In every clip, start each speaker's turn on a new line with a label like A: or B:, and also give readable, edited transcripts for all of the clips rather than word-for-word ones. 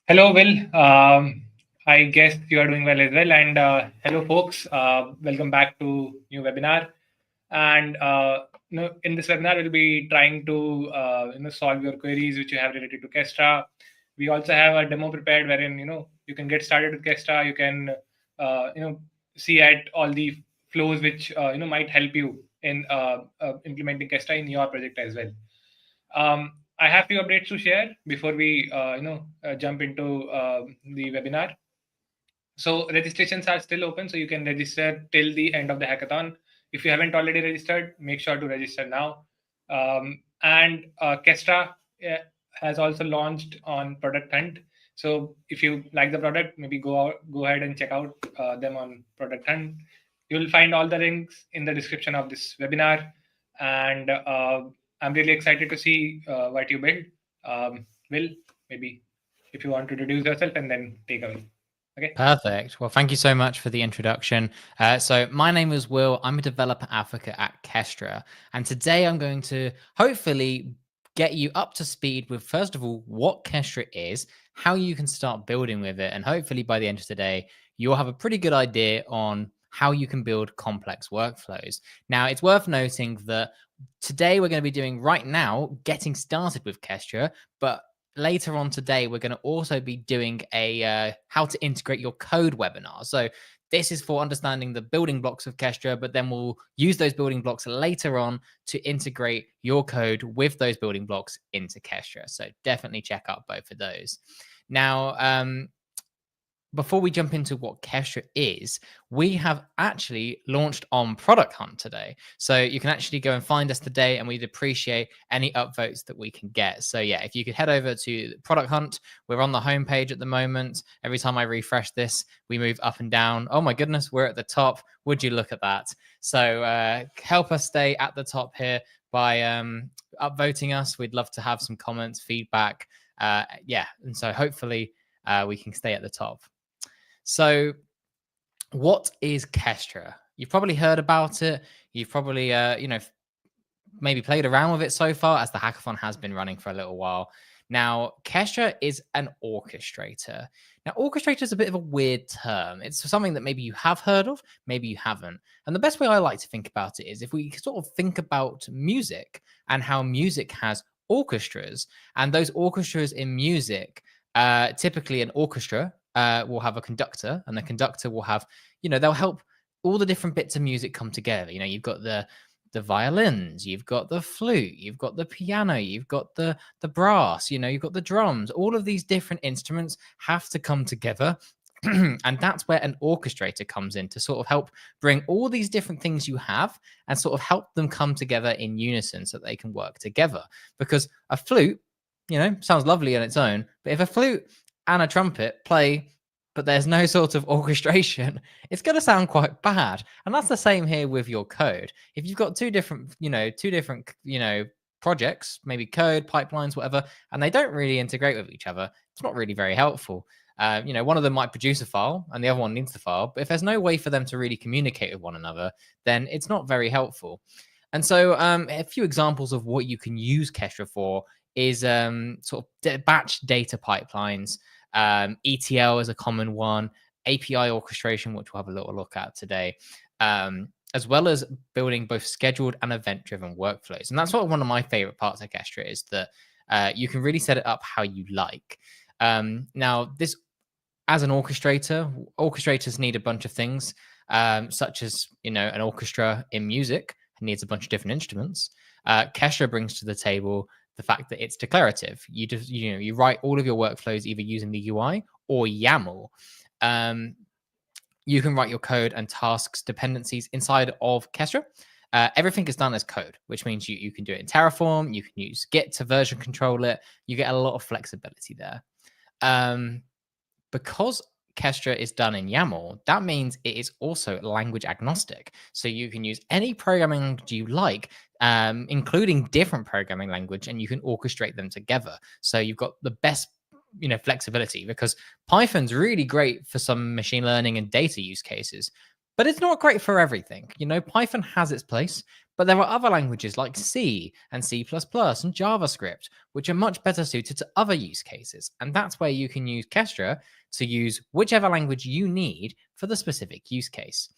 A: Hello, Will. I guess you are doing well as well. And hello, folks. Welcome back to new webinar. And in this webinar, we'll be trying to solve your queries which you have related to Kestra. We also have a demo prepared wherein you can get started with Kestra. You can see at all the flows which might help you in implementing Kestra in your project as well. I have few updates to share before we jump into the webinar. So registrations are still open, so you can register till the end of the hackathon. If you haven't already registered, make sure to register now. And Kestra has also launched on Product Hunt. So if you like the product, maybe go ahead and check out them on Product Hunt. You'll find all the links in the description of this webinar. And I'm really excited to see what you build. Will, maybe if you want to introduce yourself and then take away. Okay.
B: Perfect. Well, thank you so much for the introduction. So my name is Will. I'm a developer advocate at Kestra. And today I'm going to hopefully get you up to speed with, first of all, what Kestra is, how you can start building with it. And hopefully by the end of the day, you'll have a pretty good idea on how you can build complex workflows. Now, it's worth noting that today we're going to be doing right now, getting started with Kestra, but later on today, we're going to also be doing a how to integrate your code webinar. So this is for understanding the building blocks of Kestra, but then we'll use those building blocks later on to integrate your code with those building blocks into Kestra. So definitely check out both of those. Now, before we jump into what Kestra is, we have actually launched on Product Hunt today. So you can actually go and find us today, and we'd appreciate any upvotes that we can get. So yeah, if you could head over to Product Hunt, we're on the homepage at the moment. Every time I refresh this, we move up and down. Oh my goodness, we're at the top. Would you look at that? So help us stay at the top here by upvoting us. We'd love to have some comments, feedback. Yeah, and so hopefully we can stay at the top. So what is Kestra? You've probably heard about it. You've probably, maybe played around with it so far, as the hackathon has been running for a little while. Now, Kestra is an orchestrator. Now, orchestrator is a bit of a weird term. It's something that maybe you have heard of, maybe you haven't. And the best way I like to think about it is if we sort of think about music and how music has orchestras, and those orchestras in music, typically an orchestra will have a conductor, and the conductor will have, they'll help all the different bits of music come together. You've got the violins, you've got the flute, you've got the piano, you've got the brass, you've got the drums. All of these different instruments have to come together. And that's where an orchestrator comes in to sort of help bring all these different things you have and sort of help them come together in unison so they can work together. Because a flute, sounds lovely on its own, but if a flute and a trumpet play, but there's no sort of orchestration, it's going to sound quite bad. And that's the same here with your code. If you've got two different projects, maybe code, pipelines, whatever, and they don't really integrate with each other, it's not really very helpful. One of them might produce a file and the other one needs the file, but if there's no way for them to really communicate with one another, then it's not very helpful. And so a few examples of what you can use Kestra for is sort of batch data pipelines. ETL is a common one, API orchestration, which we'll have a little look at today, as well as building both scheduled and event-driven workflows. And that's one of my favorite parts of Kestra is that You can really set it up how you like. Now, this as an orchestrator, orchestrators need a bunch of things, such as an orchestra in music needs a bunch of different instruments. Kestra brings to the table the fact that it's declarative. You write all of your workflows either using the UI or YAML. You can write your code and tasks dependencies inside of Kestra. Everything is done as code, which means you can do it in Terraform. You can use Git to version control it. You get a lot of flexibility there. Because Kestra is done in YAML, that means it is also language agnostic. So you can use any programming language you like, including different programming language, and you can orchestrate them together. So you've got the best flexibility, because Python's really great for some machine learning and data use cases, but it's not great for everything. Python has its place, but there are other languages like C and C++ and JavaScript, which are much better suited to other use cases. And that's where you can use Kestra to use whichever language you need for the specific use case.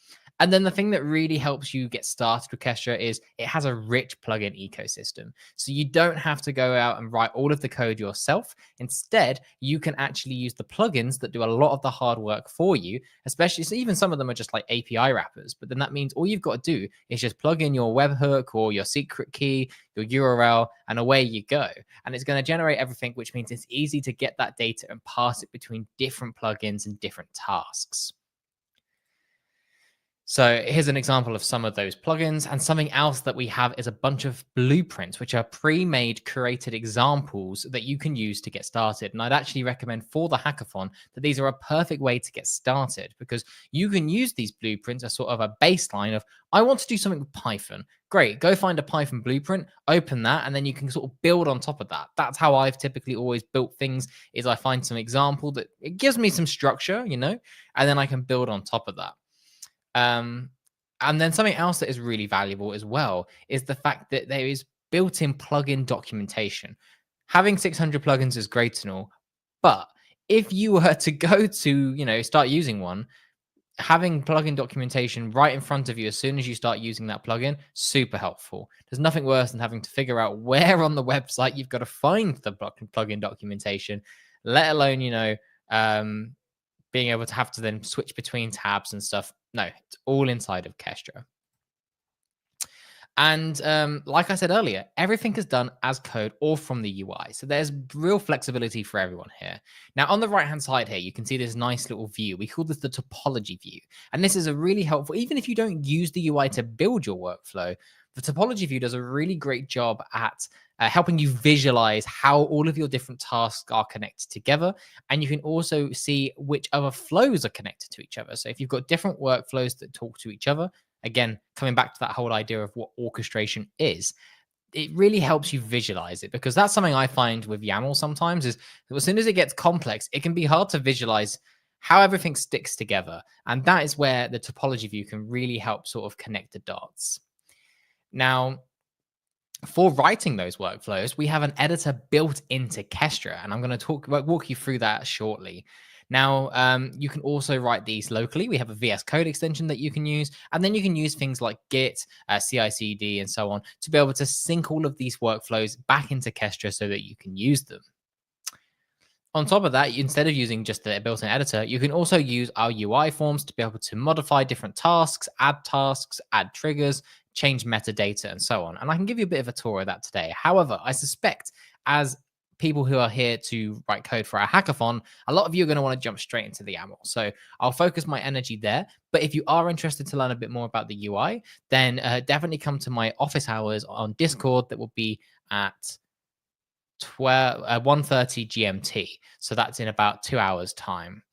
B: And then the thing that really helps you get started with Kestra is it has a rich plugin ecosystem. So you don't have to go out and write all of the code yourself. Instead, you can actually use the plugins that do a lot of the hard work for you, especially, so even some of them are just like API wrappers. But then that means all you've got to do is just plug in your webhook or your secret key, your URL, and away you go. And it's going to generate everything, which means it's easy to get that data and pass it between different plugins and different tasks. So here's an example of some of those plugins. And something else that we have is a bunch of blueprints, which are pre-made, curated examples that you can use to get started. And I'd actually recommend for the hackathon that these are a perfect way to get started, because you can use these blueprints as sort of a baseline of, I want to do something with Python. Great, go find a Python blueprint, open that, and then you can sort of build on top of that. That's how I've typically always built things, is I find some example that it gives me some structure, and then I can build on top of that. And then something else that is really valuable as well is the fact that there is built-in plugin documentation. Having 600 plugins is great and all, but if you were to go to, start using one, having plugin documentation right in front of you as soon as you start using that plugin, super helpful. There's nothing worse than having to figure out where on the website you've got to find the plugin documentation, let alone, being able to have to then switch between tabs and stuff. No, it's all inside of Kestra. And like I said earlier, everything is done as code or from the UI. So there's real flexibility for everyone here. Now, on the right-hand side here, you can see this nice little view. We call this the topology view. And this is a really helpful, even if you don't use the UI to build your workflow, the topology view does a really great job at helping you visualize how all of your different tasks are connected together. And you can also see which other flows are connected to each other. So if you've got different workflows that talk to each other, again, coming back to that whole idea of what orchestration is, it really helps you visualize it, because that's something I find with YAML sometimes is as soon as it gets complex, it can be hard to visualize how everything sticks together. And that is where the topology view can really help sort of connect the dots. Now, for writing those workflows, we have an editor built into Kestra, and I'm going to walk you through that shortly. Now, you can also write these locally. We have a VS Code extension that you can use, and then you can use things like Git, CI/CD, and so on to be able to sync all of these workflows back into Kestra so that you can use them. On top of that, instead of using just the built-in editor, you can also use our UI forms to be able to modify different tasks, add triggers, change metadata, and so on. And I can give you a bit of a tour of that today. However, I suspect as people who are here to write code for our hackathon, a lot of you are going to want to jump straight into the YAML. So I'll focus my energy there. But if you are interested to learn a bit more about the UI, then definitely come to my office hours on Discord that will be at 1:30 GMT. So that's in about 2 hours time.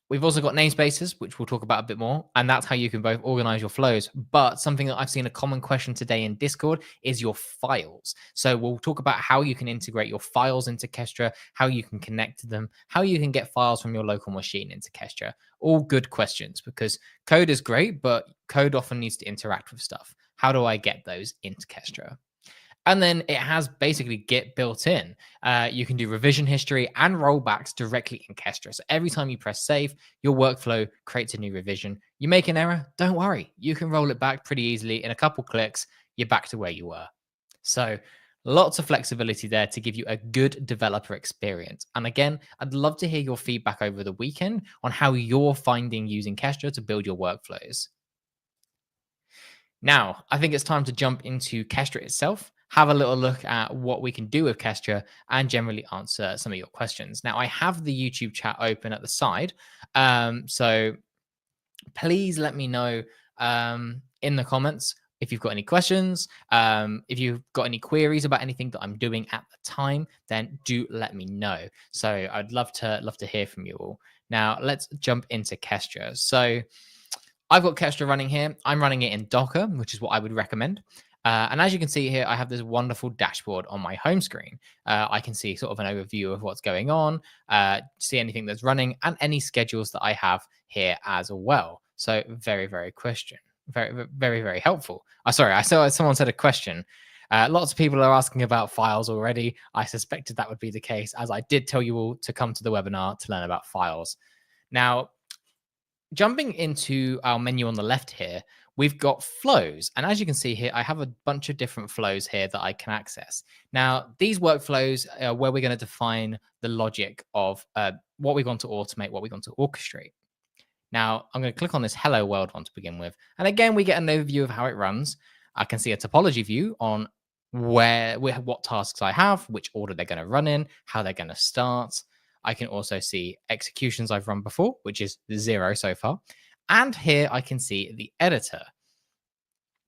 B: We've also got namespaces, which we'll talk about a bit more, and that's how you can both organize your flows. But something that I've seen a common question today in Discord is your files. So we'll talk about how you can integrate your files into Kestra, how you can connect to them, how you can get files from your local machine into Kestra. All good questions, because code is great, but code often needs to interact with stuff. How do I get those into Kestra? And then it has basically Git built in. You can do revision history and rollbacks directly in Kestra. So every time you press save, your workflow creates a new revision. You make an error, don't worry. You can roll it back pretty easily. In a couple clicks, you're back to where you were. So Lots of flexibility there to give you a good developer experience. And again, I'd love to hear your feedback over the weekend on how you're finding using Kestra to build your workflows. Now, I think it's time to jump into Kestra itself, have a little look at what we can do with Kestra, and generally answer some of your questions. Now, I have the YouTube chat open at the side. So please let me know in the comments if you've got any questions. If you've got any queries about anything that I'm doing at the time, then do let me know. So I'd love to hear from you all. Now let's jump into Kestra. So I've got Kestra running here. I'm running it in Docker, which is what I would recommend. And as you can see here, I have this wonderful dashboard on my home screen. I can see sort of an overview of what's going on, see anything that's running, and any schedules that I have here as well. So very question, very helpful. Sorry, I saw someone said a question. Lots of people are asking about files already. I suspected that would be the case, as I did tell you all to come to the webinar to learn about files. Now, jumping into our menu on the left here, we've got flows. And as you can see here, I have a bunch of different flows here that I can access. Now, these workflows are where we're going to define the logic of what we want to automate, what we want to orchestrate. Now, I'm going to click on this Hello World one to begin with. And again, we get an overview of how it runs. I can see a topology view on what tasks I have, which order they're going to run in, how they're going to start. I can also see executions I've run before, which is 0 so far. And here I can see the editor.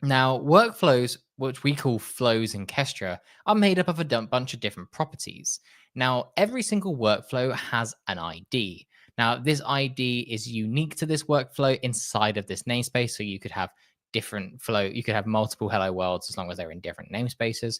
B: Now, workflows, which we call flows in Kestra, are made up of a bunch of different properties. Now, every single workflow has an ID. Now, this ID is unique to this workflow inside of this namespace. So you could have different flow, you could have multiple hello worlds as long as they're in different namespaces.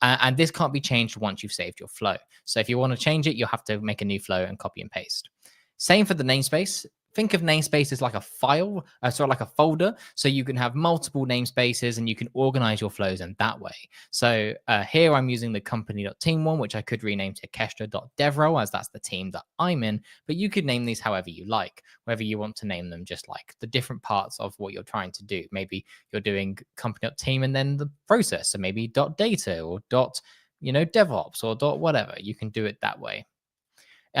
B: And this can't be changed once you've saved your flow. So if you want to change it, you'll have to make a new flow and copy and paste. Same for the namespace. Think of namespace as like a file, like a folder. So you can have multiple namespaces and you can organize your flows in that way. So here I'm using the company.team one, which I could rename to kestra.devrel, as that's the team that I'm in. But you could name these however you like, whether you want to name them just like the different parts of what you're trying to do. Maybe you're doing company.team and then the process. So maybe .data or DevOps or whatever. You can do it that way.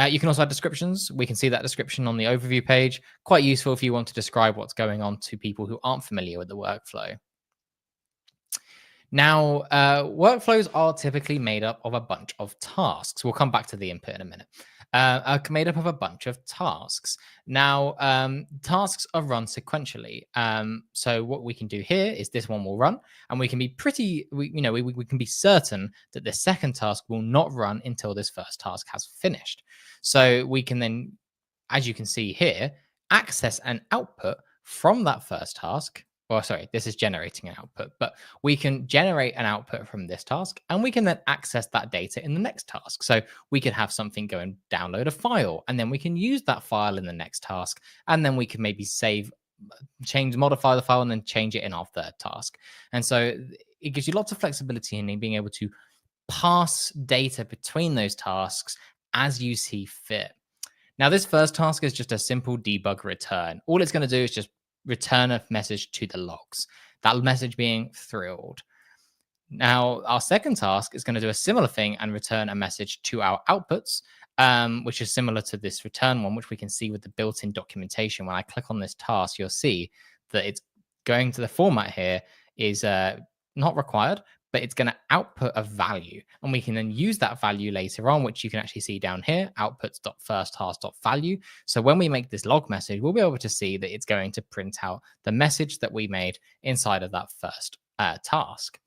B: You can also add descriptions. We can see that description on the overview page. Quite useful if you want to describe what's going on to people who aren't familiar with the workflow. Now, workflows are typically made up of a bunch of tasks. We'll come back to the input in a minute. Are made up of a bunch of tasks. Now, tasks are run sequentially. So what we can do here is this one will run, and we can be we can be certain that the second task will not run until this first task has finished. So we can then, as you can see here, access an output from that first task. Well, sorry, this is generating an output, but we can generate an output from this task, and we can then access that data in the next task. So we could have something go and download a file, and then we can use that file in the next task, and then we can maybe modify the file, and then change it in our third task. And so it gives you lots of flexibility in being able to pass data between those tasks as you see fit. Now, this first task is just a simple debug return. All it's going to do is just return a message to the logs, that message being thrilled. Now, our second task is going to do a similar thing and return a message to our outputs, which is similar to this return one, which we can see with the built-in documentation. When I click on this task, you'll see that it's going to the format here is not required, but it's going to output a value, and we can then use that value later on, which you can actually see down here, outputs.firstTask.value. So when we make this log message, we'll be able to see that it's going to print out the message that we made inside of that first task.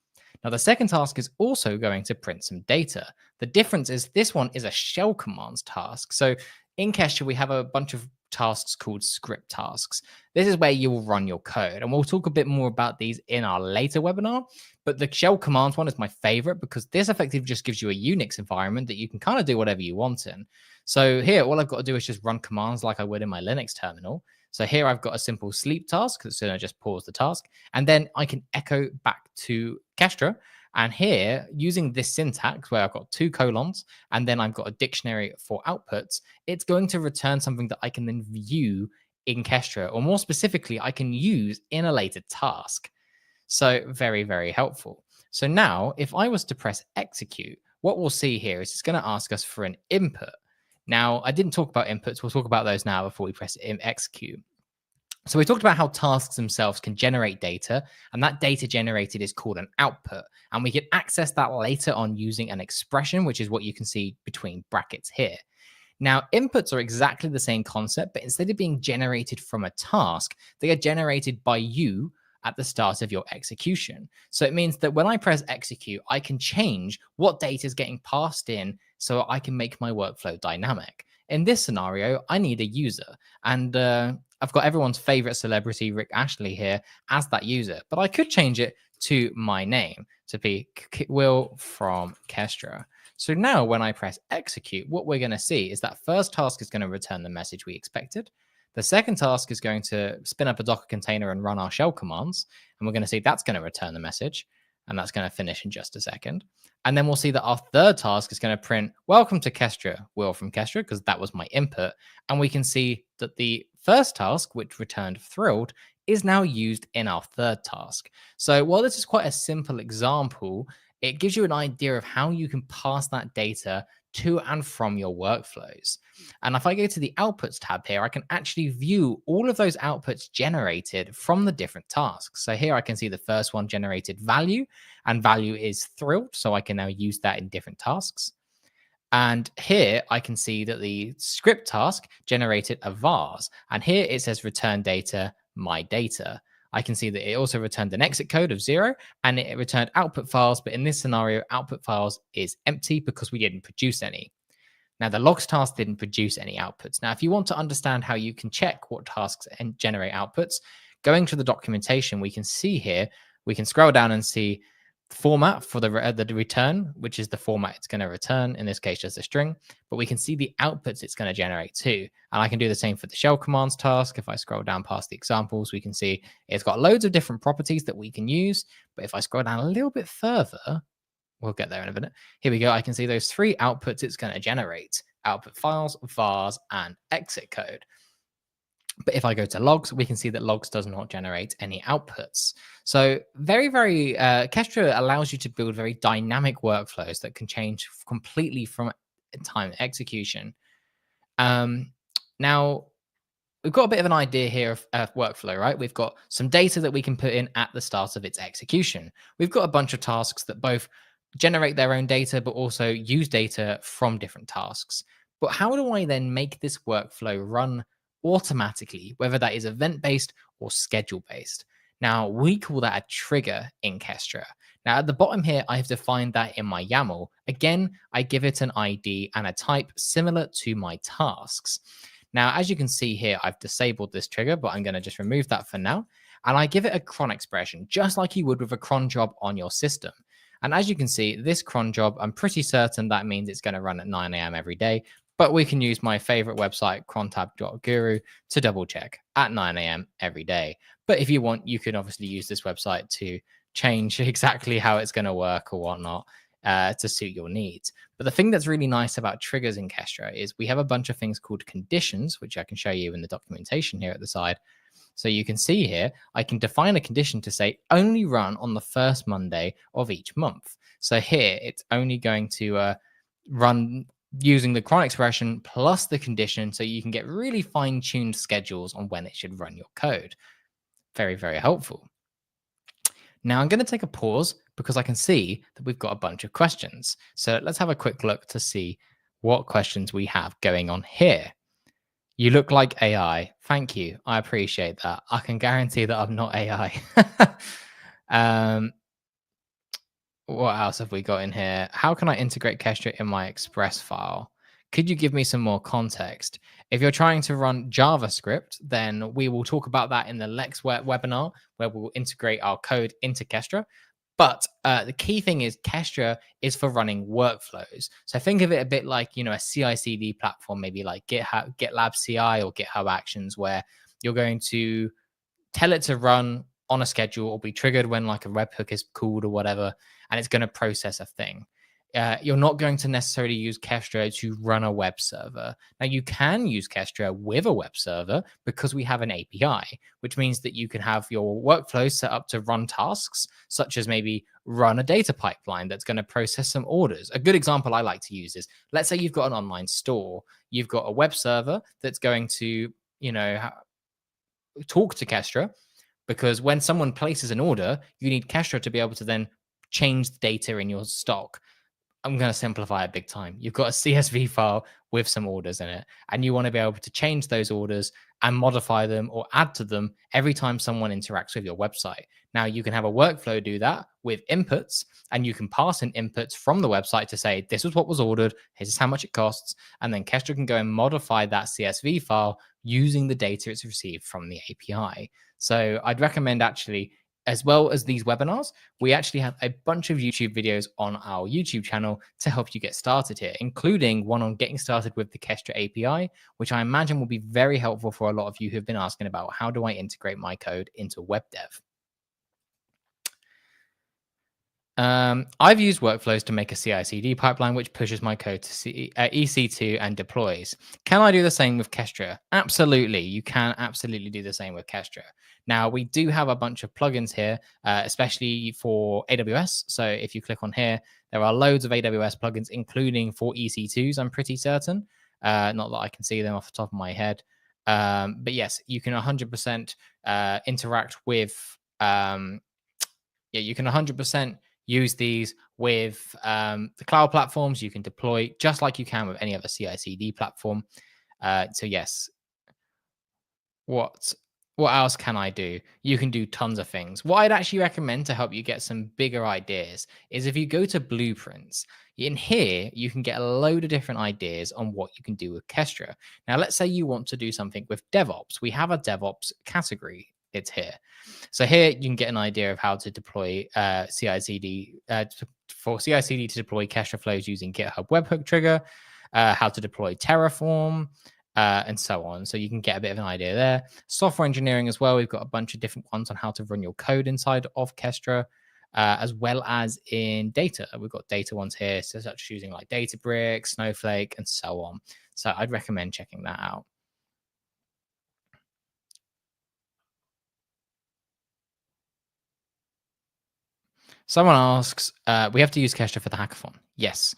B: Now, the second task is also going to print some data. The difference is this one is a shell commands task. So in Kestra, we have a bunch of tasks called script tasks. This is where you will run your code, and we'll talk a bit more about these in our later webinar. But the shell commands one is my favorite because this effectively just gives you a Unix environment that you can kind of do whatever you want in. So here, all I've got to do is just run commands like I would in my Linux terminal. So here I've got a simple sleep task, so I just pause the task, and then I can echo back to Kestra. And here, using this syntax where I've got 2 colons, and then I've got a dictionary for outputs, it's going to return something that I can then view in Kestra, or more specifically, I can use in a later task. So very helpful. So now if I was to press execute, what we'll see here is it's going to ask us for an input. Now, I didn't talk about inputs. We'll talk about those now before we press execute. So we talked about how tasks themselves can generate data, and that data generated is called an output. And we can access that later on using an expression, which is what you can see between brackets here. Now, inputs are exactly the same concept, but instead of being generated from a task, they are generated by you at the start of your execution. So it means that when I press execute, I can change what data is getting passed in so I can make my workflow dynamic. In this scenario, I need a user, and I've got everyone's favorite celebrity, Rick Ashley, here as that user, but I could change it to my name to be Will from Kestra. So now when I press execute, what we're going to see is that first task is going to return the message we expected. The second task is going to spin up a Docker container and run our shell commands. And we're going to see that's going to return the message. And that's going to finish in just a second. And then we'll see that our third task is going to print, welcome to Kestra, Will from Kestra, because that was my input. And we can see that the first task, which returned thrilled, is now used in our third task. So while this is quite a simple example, it gives you an idea of how you can pass that data to and from your workflows. And if I go to the outputs tab here, I can actually view all of those outputs generated from the different tasks. So here I can see the first one generated value, and value is thrilled. So I can now use that in different tasks. And here I can see that the script task generated a vars. And here it says return data, my data. I can see that it also returned an exit code of 0 and it returned output files. But in this scenario, output files is empty because we didn't produce any. Now, the logs task didn't produce any outputs. Now, if you want to understand how you can check what tasks and generate outputs, going to the documentation, we can see here, we can scroll down and see format for the return, which is the format it's going to return, in this case just a string, but we can see the outputs it's going to generate too. And I can do the same for the shell commands task. If I scroll down past the examples, we can see it's got loads of different properties that we can use. But if I scroll down a little bit further, we'll get there in a minute. Here we go. I can see those 3 outputs it's going to generate: output files, vars, and exit code. But if I go to logs, we can see that logs does not generate any outputs. So very, Kestra allows you to build very dynamic workflows that can change completely from time execution. Now, we've got a bit of an idea here of workflow, right? We've got some data that we can put in at the start of its execution. We've got a bunch of tasks that both generate their own data, but also use data from different tasks. But how do I then make this workflow run automatically, whether that is event-based or schedule-based? Now, we call that a trigger in Kestra. Now, at the bottom here, I have defined that in my YAML. Again, I give it an ID and a type similar to my tasks. Now, as you can see here, I've disabled this trigger, but I'm going to just remove that for now. And I give it a cron expression, just like you would with a cron job on your system. And as you can see, this cron job, I'm pretty certain that means it's going to run at 9 a.m. every day. But we can use my favorite website, crontab.guru, to double check at 9 a.m. every day. But if you want, you can obviously use this website to change exactly how it's going to work or whatnot to suit your needs. But the thing that's really nice about triggers in Kestra is we have a bunch of things called conditions, which I can show you in the documentation here at the side. So you can see here, I can define a condition to say only run on the first Monday of each month. So here, it's only going to run using the cron expression plus the condition, so you can get really fine-tuned schedules on when it should run your code. Very helpful. Now I'm going to take a pause because I can see that we've got a bunch of questions. So let's have a quick look to see what questions we have going on here. You look like AI. Thank you. I appreciate that. I can guarantee that I'm not AI. What else have we got in here? How can I integrate Kestra in my Express file? Could you give me some more context? If you're trying to run JavaScript, then we will talk about that in the next webinar, where we'll integrate our code into Kestra. But the key thing is Kestra is for running workflows. So think of it a bit like, a CI/CD platform, maybe like GitLab CI or GitHub Actions, where you're going to tell it to run on a schedule or be triggered when like a webhook is called or whatever, and it's going to process a thing. you're not going to necessarily use Kestra to run a web server. Now, you can use Kestra with a web server because we have an API, which means that you can have your workflows set up to run tasks, such as maybe run a data pipeline that's going to process some orders. A good example I like to use is, let's say you've got an online store, you've got a web server that's going to, talk to Kestra, because when someone places an order, you need Kestra to be able to then change the data in your stock. I'm going to simplify it big time. You've got a CSV file with some orders in it, and you want to be able to change those orders and modify them or add to them every time someone interacts with your website. Now, you can have a workflow do that with inputs, and you can pass in inputs from the website to say, this is what was ordered, here's how much it costs. And then Kestra can go and modify that CSV file using the data it's received from the API. So I'd recommend, actually, as well as these webinars, we actually have a bunch of YouTube videos on our YouTube channel to help you get started here, including one on getting started with the Kestra API, which I imagine will be very helpful for a lot of you who've been asking about, how do I integrate my code into web dev? I've used workflows to make a CI/CD pipeline, which pushes my code to EC2 and deploys. Can I do the same with Kestra? Absolutely. You can absolutely do the same with Kestra. Now, we do have a bunch of plugins here, especially for AWS. So if you click on here, there are loads of AWS plugins, including for EC2s, I'm pretty certain. Not that I can see them off the top of my head. But yes, you can 100% interact with, you can 100% use these with the cloud platforms. You can deploy just like you can with any other CI/CD platform. So yes, what else can I do? You can do tons of things. What I'd actually recommend to help you get some bigger ideas is, if you go to Blueprints, in here, you can get a load of different ideas on what you can do with Kestra. Now, let's say you want to do something with DevOps. We have a DevOps category. It's here. So here you can get an idea of how to deploy CI/CD for CI/CD to deploy Kestra flows using GitHub Webhook Trigger, how to deploy Terraform, and so on. So you can get a bit of an idea there. Software engineering as well. We've got a bunch of different ones on how to run your code inside of Kestra, as well as in data. We've got data ones here, so such as using like Databricks, Snowflake, and so on. So I'd recommend checking that out. Someone asks, we have to use Kestra for the hackathon. Yes.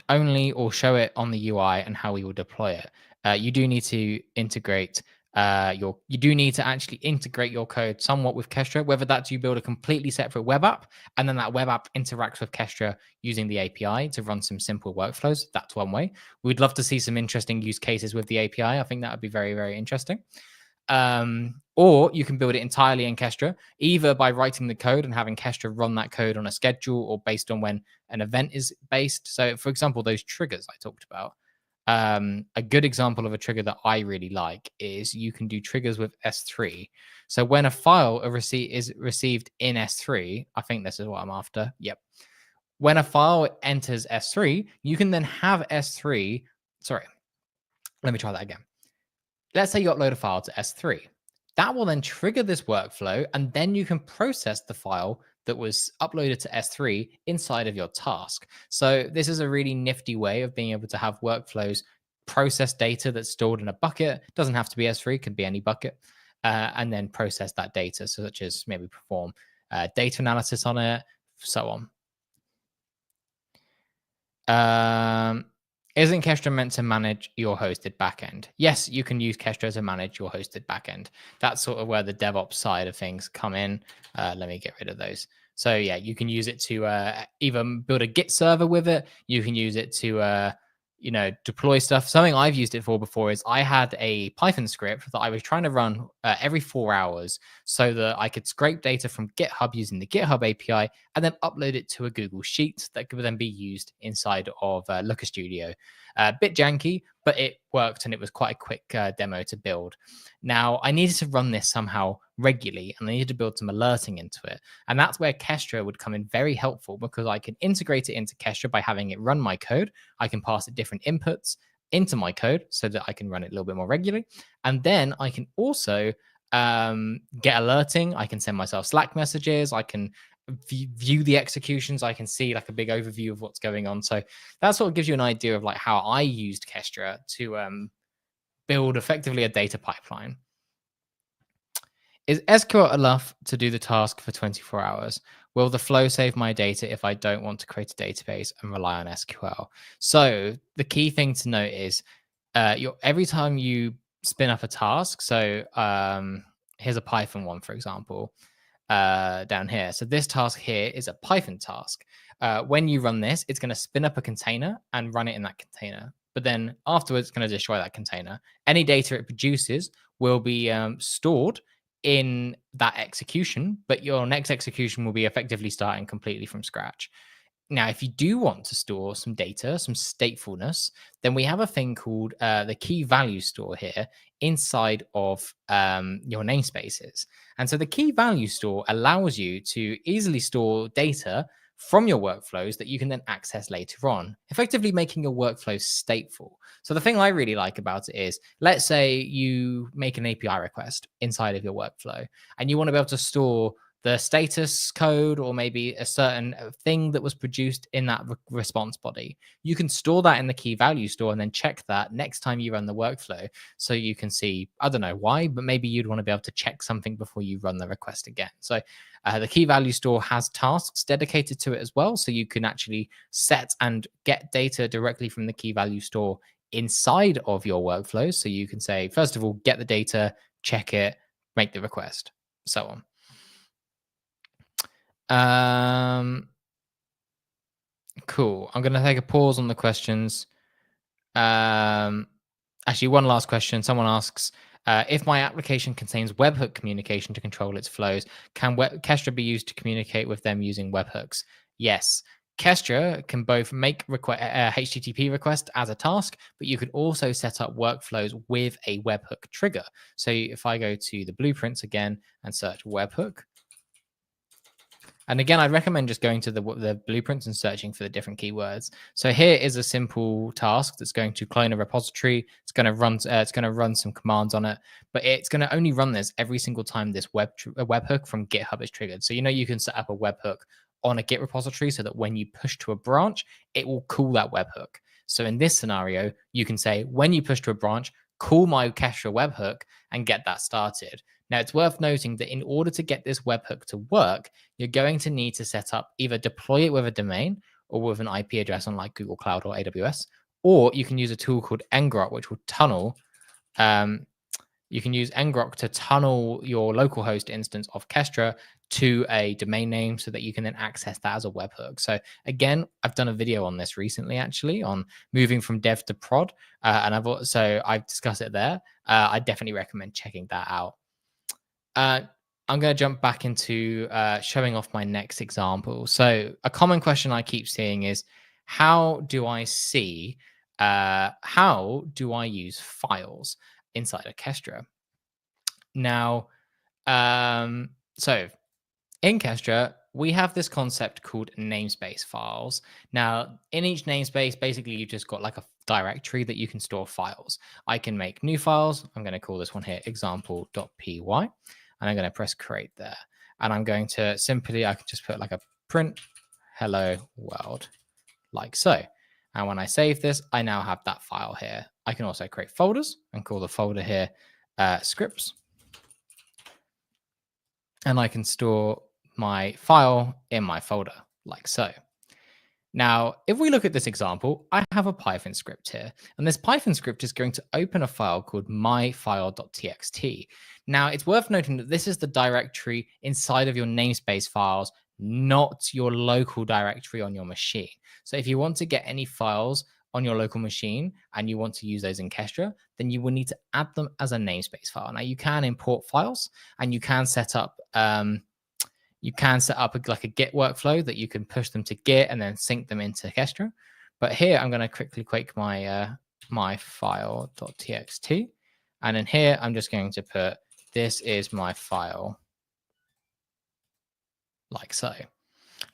B: Only, or show it on the UI and how we will deploy it. You do need to integrate you do need to actually integrate your code somewhat with Kestra, whether that's you build a completely separate web app and then that web app interacts with Kestra using the API to run some simple workflows. That's one way. We'd love to see some interesting use cases with the API. I think that would be very, very interesting. Or you can build it entirely in Kestra, either by writing the code and having Kestra run that code on a schedule or based on when an event is based. So, for example, those triggers I talked about. A good example of a trigger that I really like is you can do triggers with S3. So when a file is received in S3, I think this is what I'm after. Yep. When a file enters S3, you can then have S3. Sorry, let me try that again. Let's say you upload a file to S3. That will then trigger this workflow, and then you can process the file that was uploaded to S3 inside of your task. So this is a really nifty way of being able to have workflows process data that's stored in a bucket. It doesn't have to be S3, it could be any bucket, and then process that data, such as maybe perform data analysis on it, so on. Isn't Kestra meant to manage your hosted backend? Yes, you can use Kestra to manage your hosted backend. That's sort of where the DevOps side of things come in. Let me get rid of those. So yeah, you can use it to either build a Git server with it. You can use it to deploy stuff. Something I've used it for before is I had a Python script that I was trying to run every 4 hours so that I could scrape data from GitHub using the GitHub API and then upload it to a Google Sheet that could then be used inside of Looker Studio. A bit janky, but it worked and it was quite a quick demo to build. Now, I needed to run this somehow regularly and I needed to build some alerting into it. And that's where Kestra would come in very helpful, because I can integrate it into Kestra by having it run my code. I can pass it different inputs into my code so that I can run it a little bit more regularly. And then I can also get alerting. I can send myself Slack messages. I can view the executions. I can see like a big overview of what's going on. So that sort of gives you an idea of like how I used Kestra to build effectively a data pipeline. Is SQL enough to do the task for 24 hours? Will the flow save my data if I don't want to create a database and rely on SQL? So the key thing to note is every time you spin up a task, so here's a Python one, for example, down here. So this task here is a Python task. When you run this, it's going to spin up a container and run it in that container. But then afterwards, it's going to destroy that container. Any data it produces will be stored in that execution, but your next execution will be effectively starting completely from scratch. Now, if you do want to store some data, some statefulness, then we have a thing called the key value store here inside of your namespaces. And so the key value store allows you to easily store data from your workflows that you can then access later on, effectively making your workflows stateful. So the thing I really like about it is, let's say you make an API request inside of your workflow and you want to be able to store the status code or maybe a certain thing that was produced in that response body. You can store that in the key value store and then check that next time you run the workflow. So you can see, I don't know why, but maybe you'd want to be able to check something before you run the request again. So the key value store has tasks dedicated to it as well. So you can actually set and get data directly from the key value store inside of your workflows. So you can say, first of all, get the data, check it, make the request, so on. Cool. I'm going to take a pause on the questions. Actually, one last question. Someone asks, if my application contains webhook communication to control its flows, can Kestra be used to communicate with them using webhooks? Yes. Kestra can both make HTTP request as a task, but you could also set up workflows with a webhook trigger. So if I go to the blueprints again and search webhook, and again, I'd recommend just going to the blueprints and searching for the different keywords. So here is a simple task that's going to clone a repository. It's going to run some commands on it, but it's going to only run this every single time this webhook from GitHub is triggered. So you can set up a webhook on a Git repository so that when you push to a branch, it will call that webhook. So in this scenario, you can say, when you push to a branch, call my Kestra webhook and get that started. Now, it's worth noting that in order to get this webhook to work, you're going to need to set up, either deploy it with a domain or with an IP address on like Google Cloud or AWS, or you can use a tool called ngrok, which will tunnel. You can use ngrok to tunnel your localhost instance of Kestra to a domain name so that you can then access that as a webhook. So again, I've done a video on this recently, actually, on moving from dev to prod, and I've discussed it there. I definitely recommend checking that out. I'm going to jump back into showing off my next example. So a common question I keep seeing is, how do I use files inside of Kestra? Now, so in Kestra, we have this concept called namespace files. Now, in each namespace, basically, you've just got like a directory that you can store files. I can make new files. I'm going to call this one here example.py. And I'm going to press create there. And I'm going to I can just put like a print hello world, like so. And when I save this, I now have that file here. I can also create folders and call the folder here scripts. And I can store my file in my folder, like so. Now, if we look at this example, I have a Python script here, and this Python script is going to open a file called myfile.txt. Now, it's worth noting that this is the directory inside of your namespace files, not your local directory on your machine. So if you want to get any files on your local machine and you want to use those in Kestra, then you will need to add them as a namespace file. Now, you can import files and you can set up like a Git workflow that you can push them to Git and then sync them into Kestra. But here I'm going to quickly quake my myfile.txt. And in here, I'm just going to put, this is my file, like so.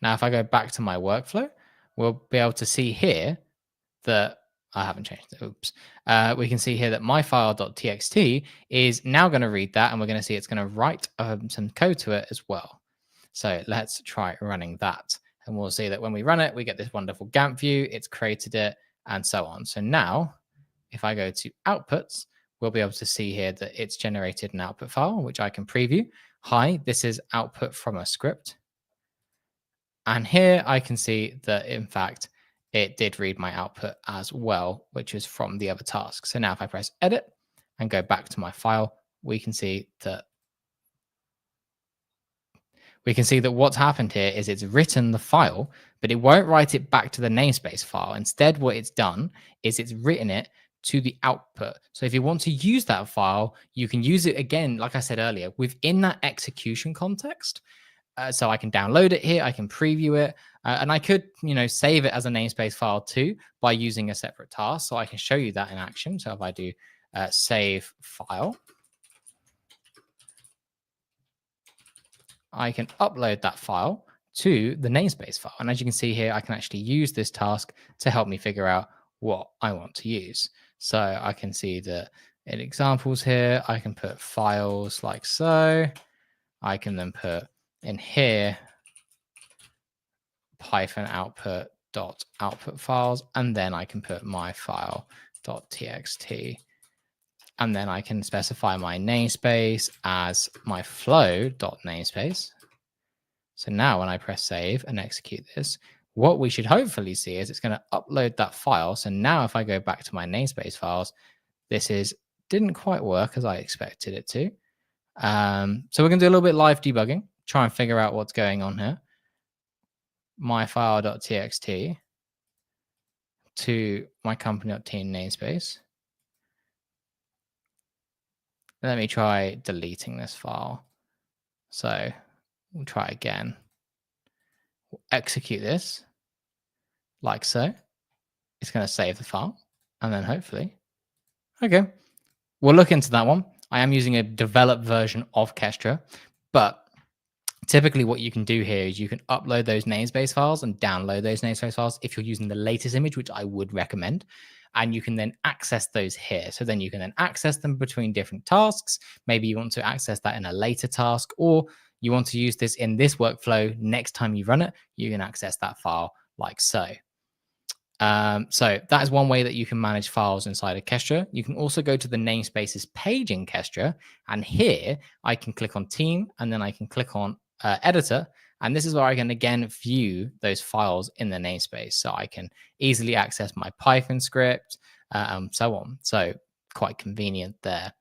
B: Now, if I go back to my workflow, we'll be able to see here that I haven't changed it. Oops. We can see here that myfile.txt is now going to read that, and we're going to see it's going to write some code to it as well. So let's try running that. And we'll see that when we run it, we get this wonderful Gantt view. It's created it and so on. So now if I go to outputs, we'll be able to see here that it's generated an output file, which I can preview. Hi, this is output from a script. And here I can see that, in fact, it did read my output as well, which is from the other task. So now if I press edit and go back to my file, we can see that what's happened here is it's written the file, but it won't write it back to the namespace file. Instead, what it's done is it's written it to the output. So if you want to use that file, you can use it again, like I said earlier, within that execution context. So I can download it here, I can preview it, and I could, save it as a namespace file too by using a separate task. So I can show you that in action. So if I do save file, I can upload that file to the namespace file. And as you can see here, I can actually use this task to help me figure out what I want to use. So I can see that in examples here, I can put files like so. I can then put in here Python output files, and then I can put my file.txt. And then I can specify my namespace as my flow.namespace. So now when I press save and execute this, what we should hopefully see is it's going to upload that file. So now if I go back to my namespace files, didn't quite work as I expected it to. So we're going to do a little bit live debugging, try and figure out what's going on here. My file.txt to my company.team namespace. Let me try deleting this file. So we'll try again. We'll execute this like so. It's going to save the file. And then hopefully, okay, we'll look into that one. I am using a developed version of Kestra, but typically what you can do here is you can upload those namespace files and download those namespace files if you're using the latest image, which I would recommend. And you can then access those here. So then you can then access them between different tasks. Maybe you want to access that in a later task, or you want to use this in this workflow. Next time you run it, you can access that file like so. So that is one way that you can manage files inside of Kestra. You can also go to the namespaces page in Kestra, and here I can click on team, and then I can click on editor, and this is where I can again view those files in the namespace. So I can easily access my Python script and so on. So quite convenient there.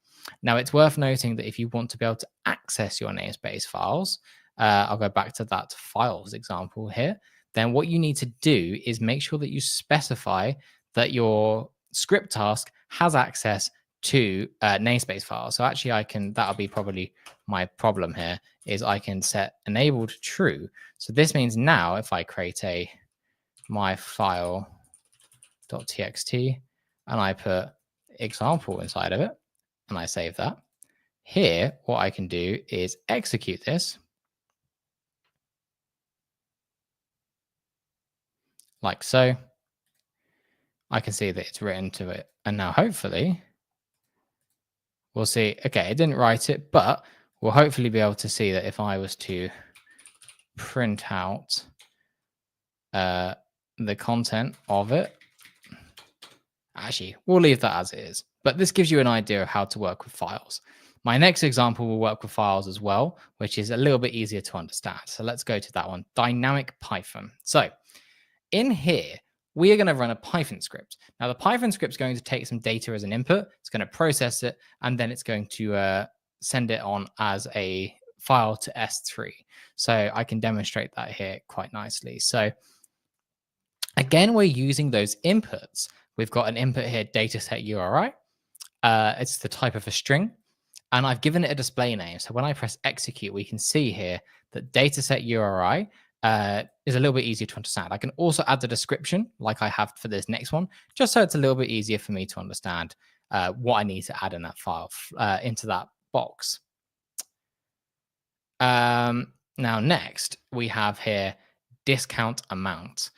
B: Now it's worth noting that if you want to be able to access your namespace files, I'll go back to that files example here. Then what you need to do is make sure that you specify that your script task has access to namespace files. So actually that'll be probably my problem here, is I can set enabled true. So this means now if I create my file.txt and I put example inside of it and I save that, here what I can do is execute this like so. I can see that it's written to it. And now hopefully we'll see, okay, it didn't write it, but we'll hopefully be able to see that if I was to print out the content of it, actually, we'll leave that as it is. But this gives you an idea of how to work with files. My next example will work with files as well, which is a little bit easier to understand. So let's go to that one, dynamic Python. So in here, we are going to run a Python script. Now, the Python script is going to take some data as an input. It's going to process it, and then it's going to send it on as a file to S3. So I can demonstrate that here quite nicely. So again, we're using those inputs. We've got an input here, dataset URI. It's the type of a string, and I've given it a display name. So when I press execute, we can see here that dataset URI is a little bit easier to understand. I can also add the description like I have for this next one, just so it's a little bit easier for me to understand what I need to add in that file into that box. Now, next we have here discount amount.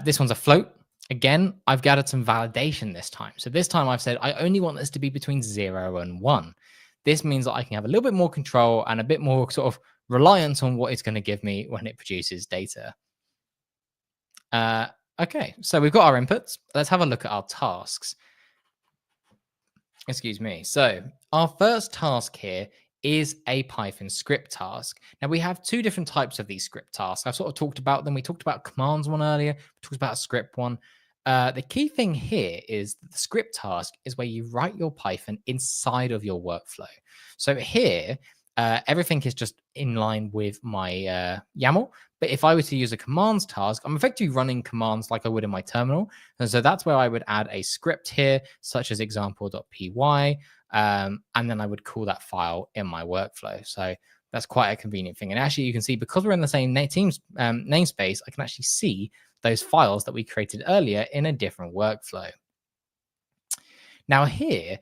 B: This one's a float. Again, I've gathered some validation this time. So this time I've said I only want this to be between 0 and 1. This means that I can have a little bit more control and a bit more sort of reliant on what it's going to give me when it produces data. Okay, so we've got our inputs. Let's have a look at our tasks. Excuse me. So our first task here is a Python script task. Now we have two different types of these script tasks. I've sort of talked about them. We talked about commands one earlier. We talked about a script one. The key thing here is that the script task is where you write your Python inside of your workflow. So here, everything is just in line with my YAML. But if I were to use a commands task, I'm effectively running commands like I would in my terminal. And so that's where I would add a script here, such as example.py, and then I would call that file in my workflow. So that's quite a convenient thing. And actually, you can see because we're in the same Teams namespace, I can actually see those files that we created earlier in a different workflow. Now here,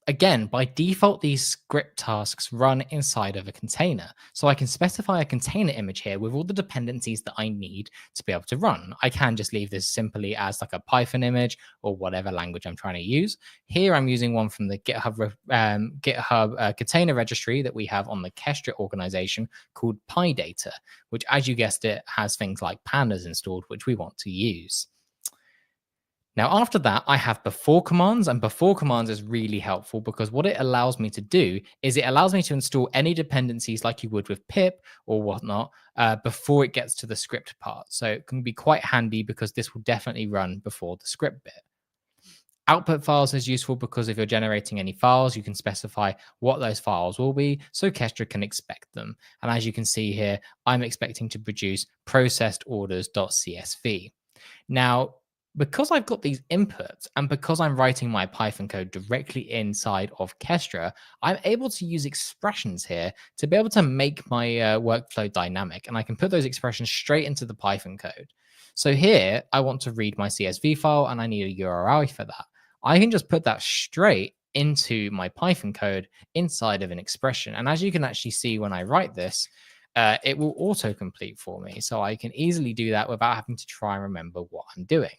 B: again, by default, these script tasks run inside of a container. So I can specify a container image here with all the dependencies that I need to be able to run. I can just leave this simply as like a Python image or whatever language I'm trying to use. Here, I'm using one from the GitHub container registry that we have on the Kestra organization called PyData, which, as you guessed it, has things like pandas installed, which we want to use. Now, after that, I have before commands, and before commands is really helpful because what it allows me to do is it allows me to install any dependencies like you would with pip or whatnot before it gets to the script part. So it can be quite handy because this will definitely run before the script bit. Output files is useful because if you're generating any files, you can specify what those files will be so Kestra can expect them. And as you can see here, I'm expecting to produce processed orders.csv. Now, because I've got these inputs and because I'm writing my Python code directly inside of Kestra, I'm able to use expressions here to be able to make my workflow dynamic. And I can put those expressions straight into the Python code. So here, I want to read my CSV file and I need a URL for that. I can just put that straight into my Python code inside of an expression. And as you can actually see when I write this, it will autocomplete for me. So I can easily do that without having to try and remember what I'm doing.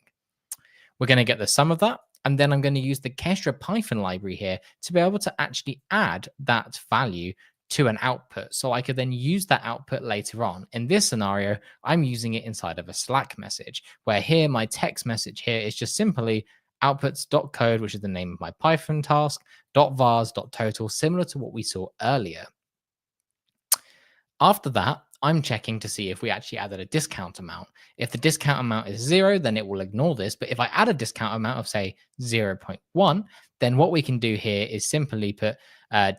B: We're going to get the sum of that. And then I'm going to use the Kestra Python library here to be able to actually add that value to an output. So I could then use that output later on. In this scenario, I'm using it inside of a Slack message, where here my text message here is just simply outputs.code, which is the name of my Python task, .vars.total, similar to what we saw earlier. After that, I'm checking to see if we actually added a discount amount. If the discount amount is 0, then it will ignore this. But if I add a discount amount of, say, 0.1, then what we can do here is simply put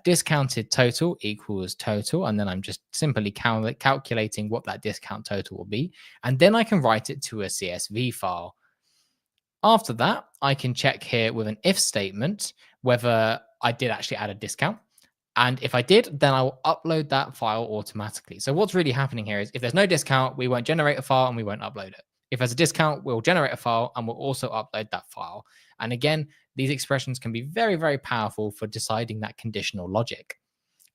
B: discounted total equals total. And then I'm just simply calculating what that discount total will be. And then I can write it to a CSV file. After that, I can check here with an if statement whether I did actually add a discount. And if I did, then I will upload that file automatically. So what's really happening here is if there's no discount, we won't generate a file and we won't upload it. If there's a discount, we'll generate a file and we'll also upload that file. And again, these expressions can be very, very powerful for deciding that conditional logic.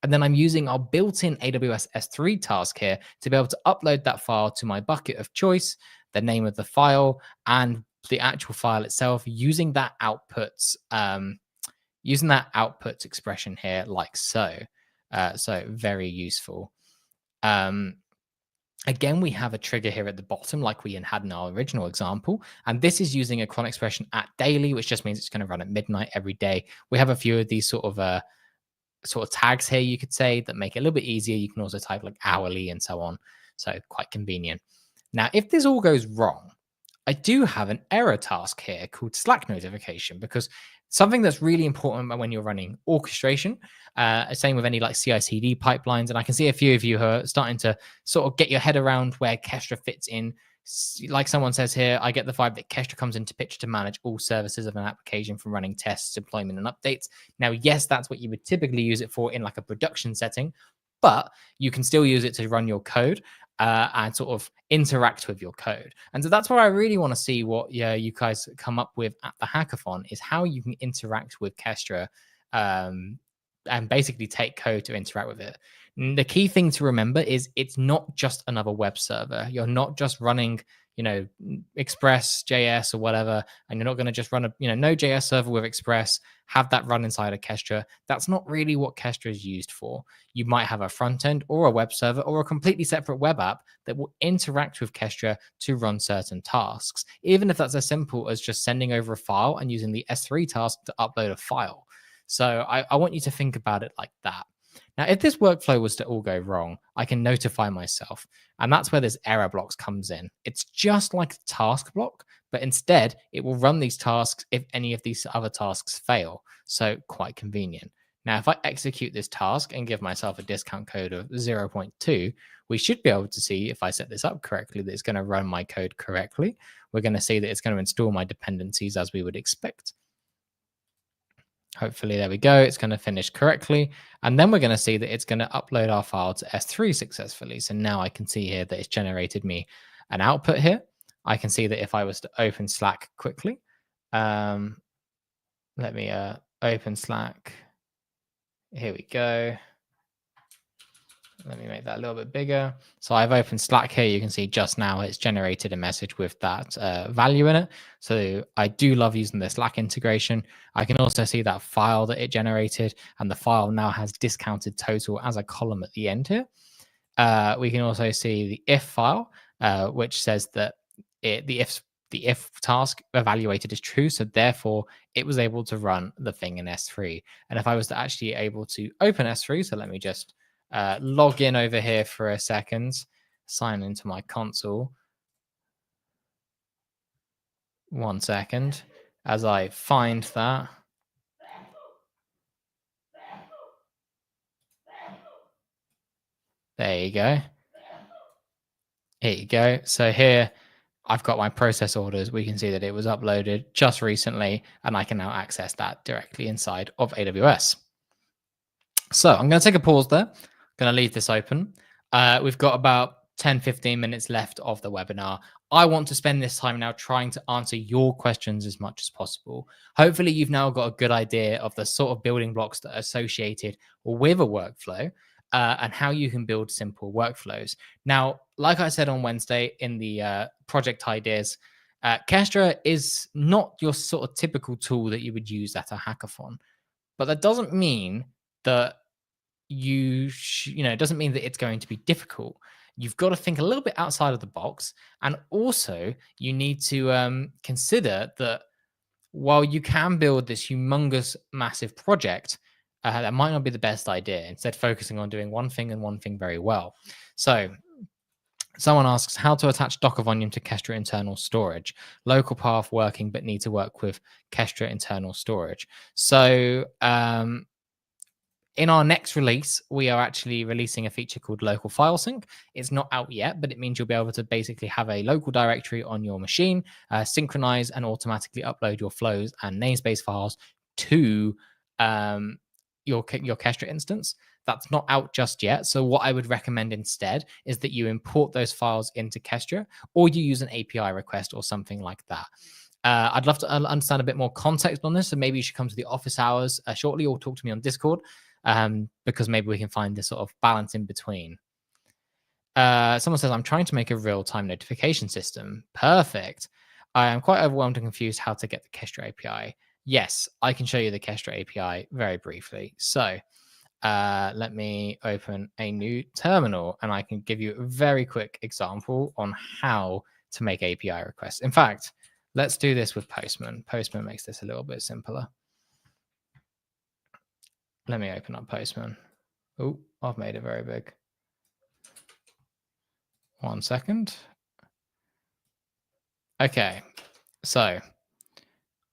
B: And then I'm using our built-in AWS S3 task here to be able to upload that file to my bucket of choice, the name of the file, and the actual file itself using that outputs expression here like so. So very useful. Again, we have a trigger here at the bottom like we had in our original example. And this is using a cron expression at daily, which just means it's going to run at midnight every day. We have a few of these sort of tags here, you could say, that make it a little bit easier. You can also type like hourly and so on. So quite convenient. Now, if this all goes wrong, I do have an error task here called Slack notification, because something that's really important when you're running orchestration, same with any like CI/CD pipelines. And I can see a few of you who are starting to sort of get your head around where Kestra fits in. Like someone says here, I get the vibe that Kestra comes into picture to manage all services of an application from running tests, deployment, and updates. Now, yes, that's what you would typically use it for in like a production setting, but you can still use it to run your code and sort of interact with your code. And so that's where I really want to see what you guys come up with at the hackathon, is how you can interact with Kestra and basically take code to interact with it. And the key thing to remember is it's not just another web server. You're not just running, Express JS or whatever, and you're not going to just run a Node.js server with Express, have that run inside of Kestra. That's not really what Kestra is used for. You might have a front end or a web server or a completely separate web app that will interact with Kestra to run certain tasks, even if that's as simple as just sending over a file and using the S3 task to upload a file. So I want you to think about it like that. Now, if this workflow was to all go wrong, I can notify myself. And that's where this error blocks comes in. It's just like a task block, but instead it will run these tasks if any of these other tasks fail. So quite convenient. Now, if I execute this task and give myself a discount code of 0.2, we should be able to see, if I set this up correctly, that it's going to run my code correctly. We're going to see that it's going to install my dependencies as we would expect. Hopefully, there we go. It's going to finish correctly. And then we're going to see that it's going to upload our file to S3 successfully. So now I can see here that it's generated me an output here. I can see that if I was to open Slack quickly, let me open Slack. Here we go. Let me make that a little bit bigger. So I've opened Slack here. You can see just now it's generated a message with that value in it. So I do love using the Slack integration. I can also see that file that it generated, and the file now has discounted total as a column at the end here. We can also see the if file, which says that the if task evaluated as true. So therefore, it was able to run the thing in S3. And if I was to actually able to open S3, so let me just log in over here for a second, sign into my console. 1 second as I find that. There you go. Here you go. So here I've got my process orders. We can see that it was uploaded just recently, and I can now access that directly inside of AWS. So I'm going to take a pause there. Going to leave this open. We've got about 10-15 minutes left of the webinar. I want to spend this time now trying to answer your questions as much as possible. Hopefully you've now got a good idea of the sort of building blocks that are associated with a workflow and how you can build simple workflows. Now, like I said on Wednesday in the project ideas, Kestra is not your sort of typical tool that you would use at a hackathon, but that doesn't mean that it doesn't mean that it's going to be difficult. You've got to think a little bit outside of the box. And also you need to consider that while you can build this humongous, massive project, that might not be the best idea. Instead, focusing on doing one thing and one thing very well. So someone asks how to attach Docker volume to Kestra internal storage. Local path working, but need to work with Kestra internal storage. So in our next release, we are actually releasing a feature called local file sync. It's not out yet, but it means you'll be able to basically have a local directory on your machine, synchronize and automatically upload your flows and namespace files to your Kestra instance. That's not out just yet. So what I would recommend instead is that you import those files into Kestra, or you use an API request or something like that. I'd love to understand a bit more context on this. So maybe you should come to the office hours shortly, or talk to me on Discord, because maybe we can find this sort of balance in between. Someone says, I'm trying to make a real-time notification system. Perfect. I am quite overwhelmed and confused how to get the Kestra API. Yes, I can show you the Kestra API very briefly. So let me open a new terminal, and I can give you a very quick example on how to make API requests. In fact, let's do this with Postman. Postman makes this a little bit simpler. Let me open up Postman. Oh, I've made it very big. 1 second. Okay, so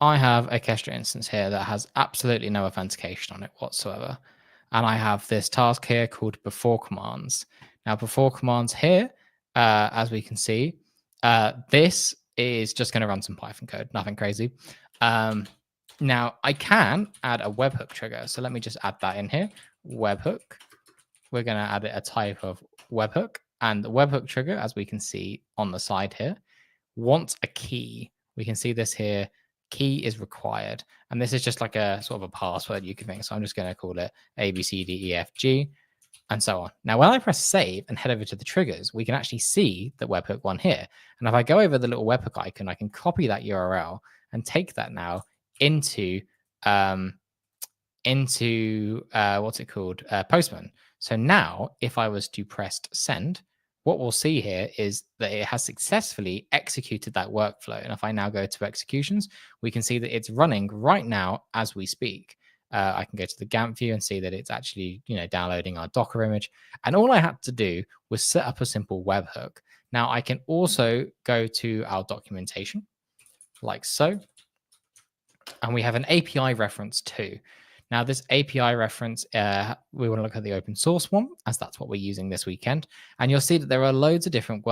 B: I have a Kestra instance here that has absolutely no authentication on it whatsoever. And I have this task here called before commands. Now, before commands here, as we can see, this is just going to run some Python code, nothing crazy. Now, I can add a webhook trigger. So let me just add that in here. Webhook. We're going to add it a type of webhook. And the webhook trigger, as we can see on the side here, wants a key. We can see this here. Key is required. And this is just like a sort of a password you can think. So I'm just going to call it ABCDEFG. and so on. Now, when I press save and head over to the triggers, we can actually see the webhook one here. And if I go over the little webhook icon, I can copy that URL and take that now into what's it called? Postman. So now if I was to press send, what we'll see here is that it has successfully executed that workflow. And if I now go to executions, we can see that it's running right now as we speak. I can go to the Gantt view and see that it's actually, downloading our Docker image. And all I had to do was set up a simple webhook. Now I can also go to our documentation like so. And we have an API reference too. Now, this API reference, we want to look at the open source one, as that's what we're using this weekend. And you'll see that there are loads of different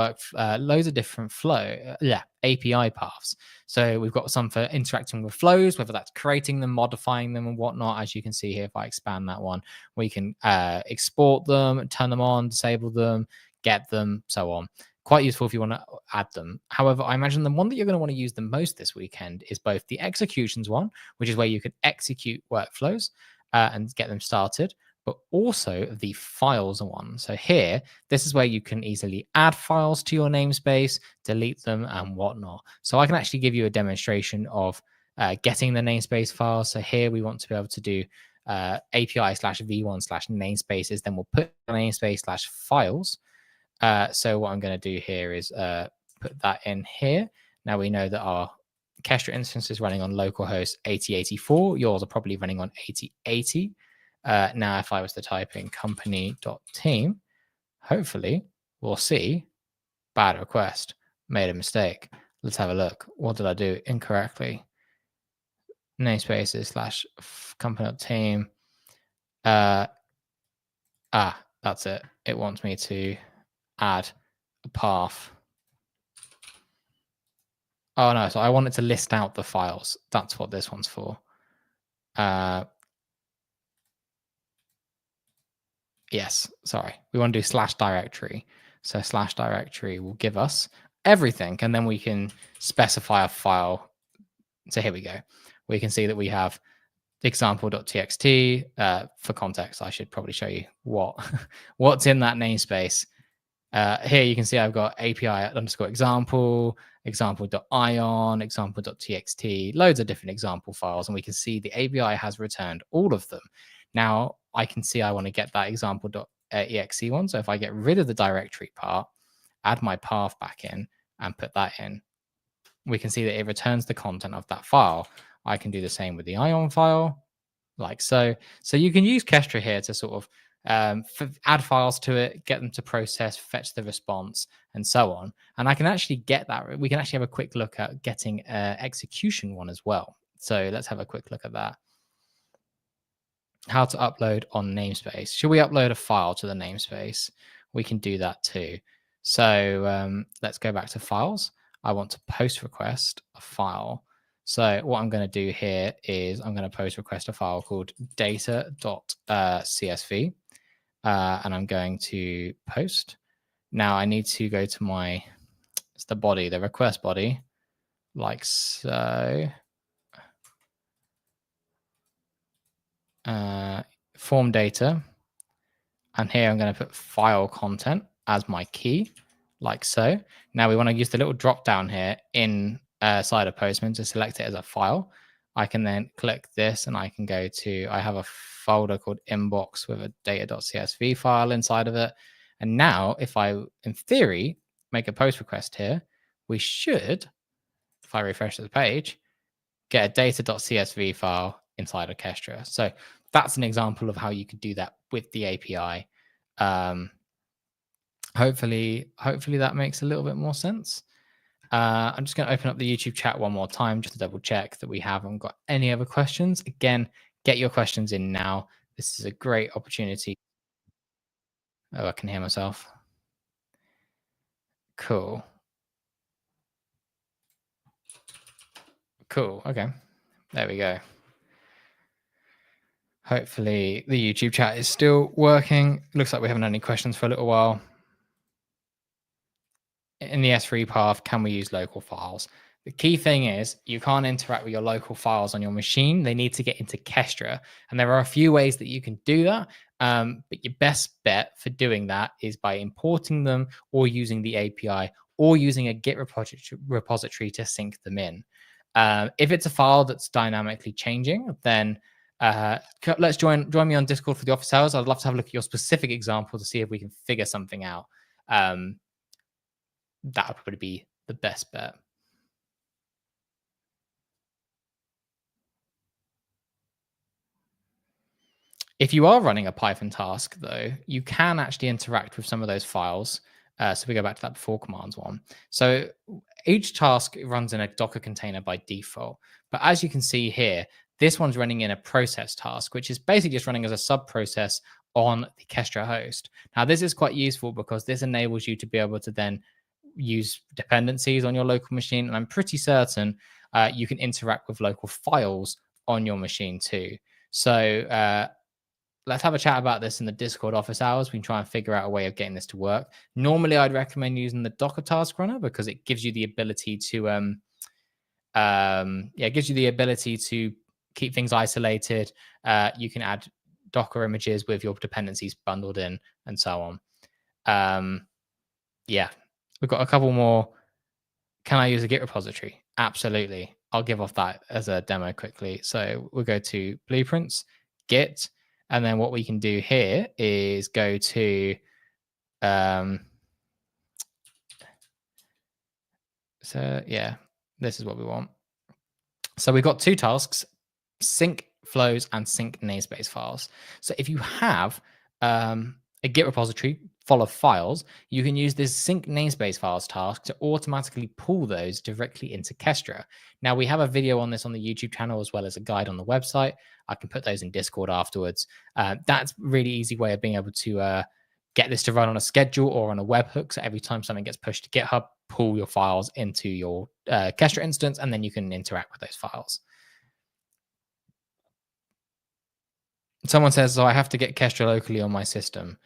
B: API paths. So we've got some for interacting with flows, whether that's creating them, modifying them, and whatnot. As you can see here, if I expand that one, we can export them, turn them on, disable them, get them, so on. Quite useful if you want to add them. However, I imagine the one that you're going to want to use the most this weekend is both the executions one, which is where you can execute workflows and get them started, but also the files one. So here, this is where you can easily add files to your namespace, delete them, and whatnot. So I can actually give you a demonstration of getting the namespace files. So here we want to be able to do API/v1/namespaces. Then we'll put namespace/files. So what I'm going to do here is put that in here. Now we know that our Kestra instance is running on localhost 8084. Yours are probably running on 8080. Now, if I was to type in company.team, hopefully we'll see bad request, made a mistake. Let's have a look. What did I do incorrectly? Namespaces/company.team. That's it. It wants me to add a path. Oh no, so I wanted to list out the files. That's what this one's for. Yes, sorry. We want to do /directory. So /directory will give us everything, and then we can specify a file. So here we go. We can see that we have example.txt. For context, I should probably show you what's in that namespace. Here you can see I've got API_example, example.ion, example.txt, loads of different example files, and we can see the API has returned all of them. Now I can see I want to get that example.exe one. So if I get rid of the directory part, add my path back in and put that in, we can see that it returns the content of that file. I can do the same with the ion file, like so. So you can use Kestra here to sort of add files to it, get them to process, fetch the response, and so on. And I can actually get that. We can actually have a quick look at getting execution one as well. So let's have a quick look at that. How to upload on namespace. Should we upload a file to the namespace? We can do that too. So let's go back to files. I want to post request a file. So what I'm going to do here is I'm going to post request a file called data.csv. And I'm going to post. Now I need to go to it's the body, the request body, like so. Form data. And here I'm going to put file content as my key, like so. Now we want to use the little drop down here inside of Postman to select it as a file. I can then click this and I can go to, I have a folder called inbox with a data.csv file inside of it. And now if I, in theory, make a post request here, we should, if I refresh the page, get a data.csv file inside of Kestra. So that's an example of how you could do that with the API. Hopefully that makes a little bit more sense. I'm just going to open up the YouTube chat one more time just to double check that we haven't got any other questions. Again, get your questions in now. This is a great opportunity. Oh, I can hear myself. Cool. Okay. There we go. Hopefully the YouTube chat is still working. Looks like we haven't had any questions for a little while. In the S3 path, can we use local files? The key thing is you can't interact with your local files on your machine. They need to get into Kestra. And there are a few ways that you can do that. But your best bet for doing that is by importing them or using the API or using a Git repository to sync them in. If it's a file that's dynamically changing, then let's join me on Discord for the office hours. I'd love to have a look at your specific example to see if we can figure something out. That would probably be the best bet. If you are running a Python task, though, you can actually interact with some of those files. So we go back to that before commands one. So each task runs in a Docker container by default. But as you can see here, this one's running in a process task, which is basically just running as a sub process on the Kestra host. Now, this is quite useful because this enables you to be able to then use dependencies on your local machine. And I'm pretty certain you can interact with local files on your machine too. So let's have a chat about this in the Discord office hours. We can try and figure out a way of getting this to work. Normally, I'd recommend using the Docker task runner because it gives you the ability to, it gives you the ability to keep things isolated. You can add Docker images with your dependencies bundled in and so on. We've got a couple more. Can I use a Git repository? Absolutely. I'll give off that as a demo quickly. So we'll go to blueprints, Git. And then what we can do here is go to, this is what we want. So we've got two tasks, sync flows and sync namespace files. So if you have a Git repository full of files, you can use this sync namespace files task to automatically pull those directly into Kestra. Now, we have a video on this on the YouTube channel as well as a guide on the website. I can put those in Discord afterwards. That's a really easy way of being able to get this to run on a schedule or on a webhook. So every time something gets pushed to GitHub, pull your files into your Kestra instance, and then you can interact with those files. Someone says, so I have to get Kestra locally on my system.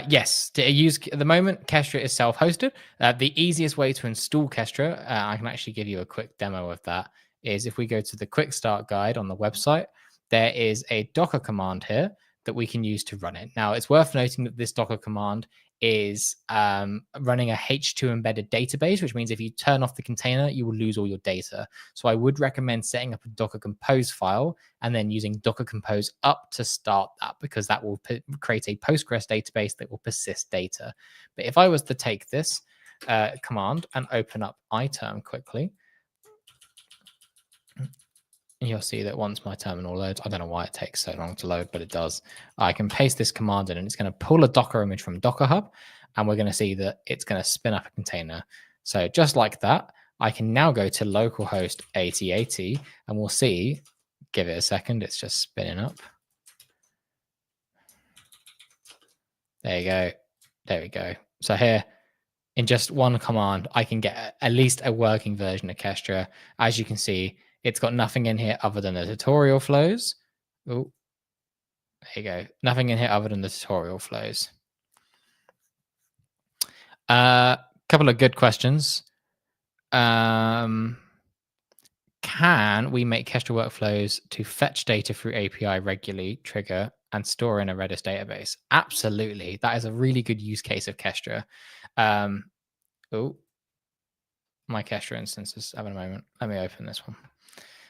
B: Yes, to use at the moment, Kestra is self-hosted. The easiest way to install Kestra, I can actually give you a quick demo of that, is if we go to the quick start guide on the website, there is a Docker command here that we can use to run it. Now, it's worth noting that this Docker command is running a H2 embedded database, which means if you turn off the container, you will lose all your data. So I would recommend setting up a Docker Compose file and then using Docker Compose up to start that, because that will create a Postgres database that will persist data. But if I was to take this command and open up iTerm quickly, you'll see that once my terminal loads, I don't know why it takes so long to load, but it does. I can paste this command in and it's going to pull a Docker image from Docker Hub, and we're going to see that it's going to spin up a container. So just like that, I can now go to localhost 8080 and we'll see, give it a second, it's just spinning up. There you go. There we go. So here, in just one command, I can get at least a working version of Kestra. As you can see, it's got nothing in here other than the tutorial flows. Oh, there you go. Nothing in here other than the tutorial flows. Couple of good questions. Can we make Kestra workflows to fetch data through API regularly, trigger, and store in a Redis database? Absolutely. That is a really good use case of Kestra. My Kestra instance is having a moment. Let me open this one.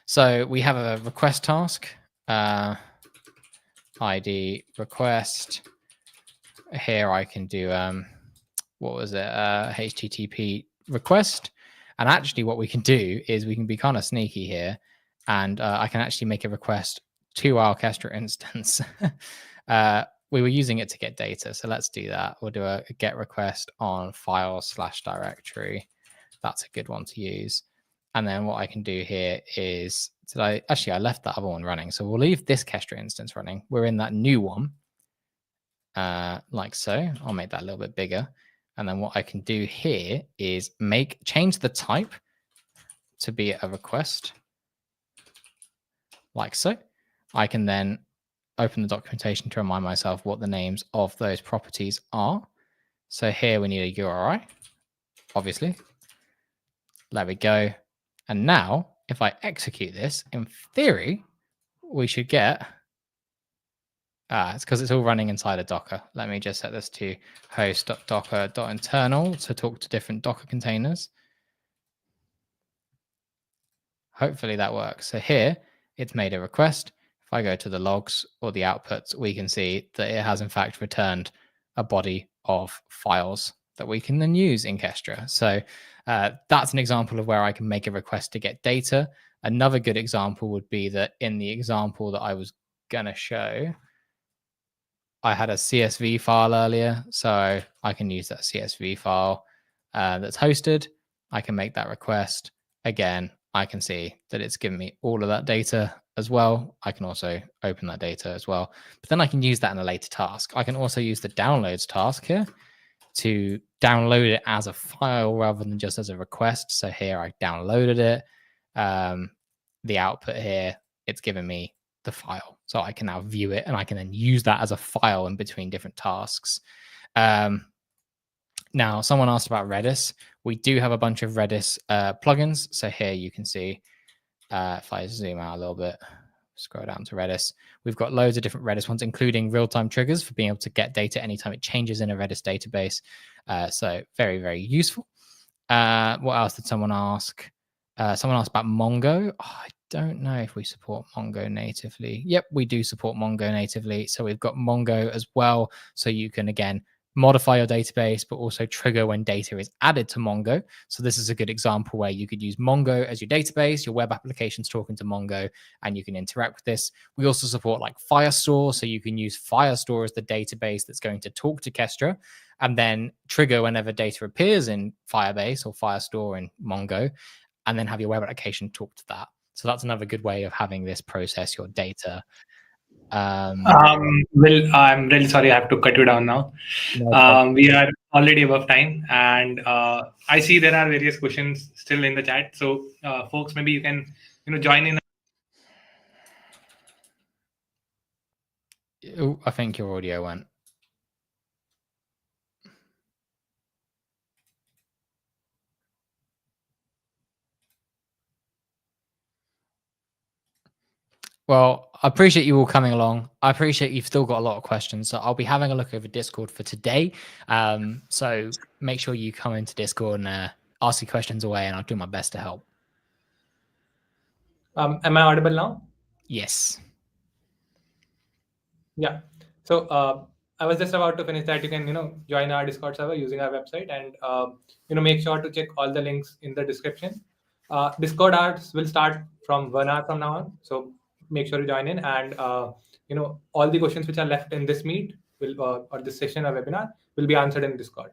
B: So we have a request task, ID request. Here I can do, HTTP request. And actually what we can do is we can be kind of sneaky here. And I can actually make a request to our Kestra instance. We were using it to get data. So let's do that. We'll do a get request on file/directory. That's a good one to use. And then what I can do here is, I left that other one running. So we'll leave this Kestra instance running. We're in that new one, like so. I'll make that a little bit bigger. And then what I can do here is change the type to be a request, like so. I can then open the documentation to remind myself what the names of those properties are. So here we need a URI, obviously. There we go. And now, if I execute this, in theory, we should get... it's because it's all running inside a Docker. Let me just set this to host.docker.internal to talk to different Docker containers. Hopefully that works. So here, it's made a request. If I go to the logs or the outputs, we can see that it has in fact returned a body of files that we can then use in Kestra. So that's an example of where I can make a request to get data. Another good example would be that in the example that I was going to show, I had a CSV file earlier, so I can use that CSV file that's hosted. I can make that request. Again, I can see that it's given me all of that data as well. I can also open that data as well, but then I can use that in a later task. I can also use the downloads task here to download it as a file rather than just as a request. So here I downloaded it. The output here, it's given me the file. So I can now view it and I can then use that as a file in between different tasks. Now, someone asked about Redis. We do have a bunch of Redis plugins. So here you can see, if I zoom out a little bit, scroll down to Redis, we've got loads of different Redis ones, including real-time triggers for being able to get data anytime it changes in a Redis database. So very, very useful. What else did someone ask? Someone asked about Mongo. Oh, I don't know if we support Mongo natively. Yep, we do support Mongo natively. So we've got Mongo as well. So you can, again, modify your database, but also trigger when data is added to Mongo. So this is a good example where you could use Mongo as your database, your web application's talking to Mongo, and you can interact with this. We also support like Firestore. So you can use Firestore as the database that's going to talk to Kestra and then trigger whenever data appears in Firebase or Firestore in Mongo, and then have your web application talk to that. So that's another good way of having this process your data.
A: Well, I'm really sorry I have to cut you down now. We are already above time, and I see there are various questions still in the chat. So, folks, maybe you can join in.
B: Ooh, I think your audio went. Well, I appreciate you all coming along. I appreciate you've still got a lot of questions. So I'll be having a look over Discord for today. So make sure you come into Discord and ask your questions away, and I'll do my best to help.
A: Am I audible now?
B: Yes.
A: Yeah. So I was just about to finish that. You can join our Discord server using our website, and make sure to check all the links in the description. Discord hours will start from 1 hour from now on. So make sure to join in, and all the questions which are left in this meet will or this session or webinar will be answered in Discord.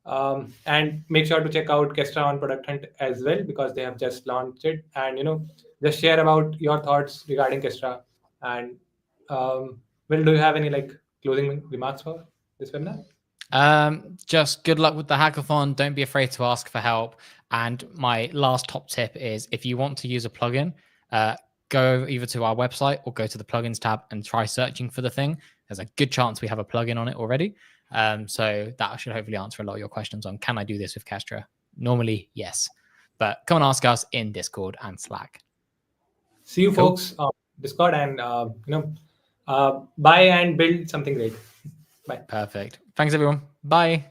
A: And make sure to check out Kestra on Product Hunt as well, because they have just launched it. And just share about your thoughts regarding Kestra. And Will, do you have any closing remarks for this webinar?
B: Just good luck with the hackathon. Don't be afraid to ask for help. And my last top tip is, if you want to use a plugin, go either to our website or go to the plugins tab and try searching for the thing. There's a good chance we have a plugin on it already. So that should hopefully answer a lot of your questions on, can I do this with Kestra? Normally, yes. But come and ask us in Discord and Slack.
A: See you folks on Discord, and buy and build something great. Bye.
B: Perfect. Thanks, everyone. Bye.